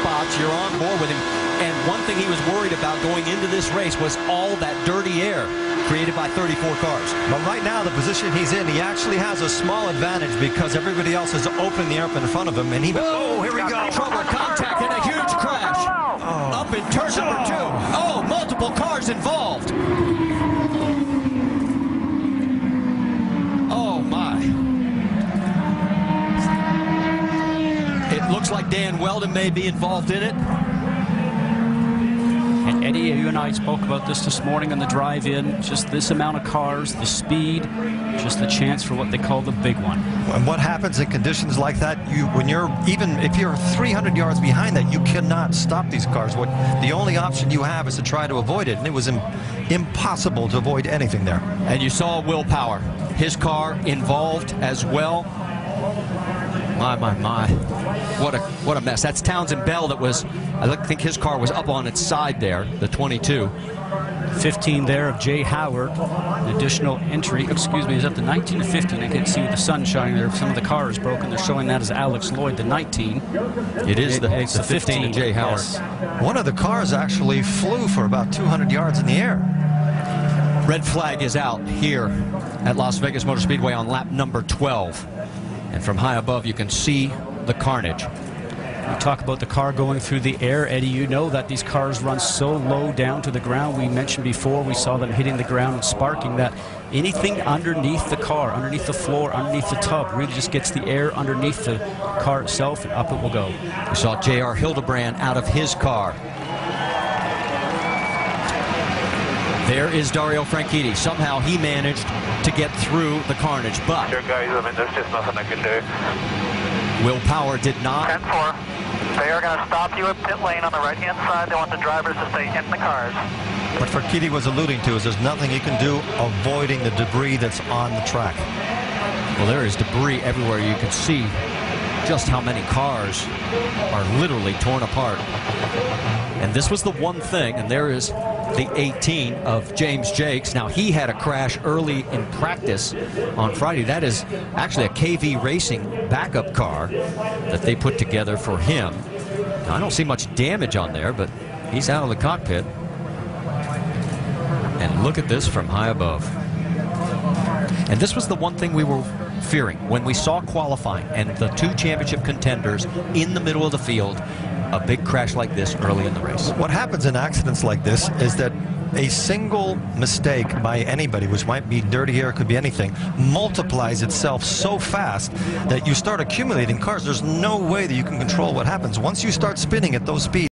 spots, you're on board with him. And one thing he was worried about going into this race was all that dirty air created by 34 cars. But right now, the position he's in, he actually has a small advantage because everybody else is opening the air up in front of him. And he, oh, here we go. Trouble, contact, and a huge crash. Oh. Up in turn number 2. Oh, multiple cars involved. Oh, my. It looks like Dan Wheldon may be involved in it. And Eddie, you and I spoke about this morning on the drive-in. Just this amount of cars, the speed, just the chance for what they call the big one. And what happens in conditions like that, when you're, even if you're 300 yards behind that, you cannot stop these cars. The only option you have is to try to avoid it, and it was impossible to avoid anything there. And you saw Will Power, his car involved as well. My. What a mess. That's Townsend Bell that was, I think his car was up on its side there, the 22. 15 there of Jay Howard. An additional entry, excuse me, is up to 19 to 15. I can't see with the sun shining there. Some of the car is broken. They're showing that as Alex Lloyd, the 19. It's the 15 of Jay Howard. Yes. One of the cars actually flew for about 200 yards in the air. Red flag is out here at Las Vegas Motor Speedway on lap number 12. And from high above, you can see the carnage. We talk about the car going through the air. Eddie, you know that these cars run so low down to the ground. We mentioned before, we saw them hitting the ground and sparking, that anything underneath the car, underneath the floor, underneath the tub, really just gets the air underneath the car itself, and up it will go. We saw J.R. Hildebrand out of his car. There is Dario Franchitti. Somehow he managed to get through the carnage, but Sure, guys, I mean, there's just nothing I can do. Will Power did not. 10-4. They are going to stop you at pit lane on the right-hand side. They want the drivers to stay in the cars. What Franchitti was alluding to is there's nothing you can do avoiding the debris that's on the track. Well, there is debris everywhere. You can see just how many cars are literally torn apart. And this was the one thing, and there is the 18 of James Jakes. Now, he had a crash early in practice on Friday. That is actually a KV Racing backup car that they put together for him. Now, I don't see much damage on there, but he's out of the cockpit. And look at this from high above. And this was the one thing we were fearing when we saw qualifying and the 2 championship contenders in the middle of the field. A big crash like this early in the race. What happens in accidents like this is that a single mistake by anybody, which might be dirty air, could be anything, multiplies itself so fast that you start accumulating cars. There's no way that you can control what happens. Once you start spinning at those speeds,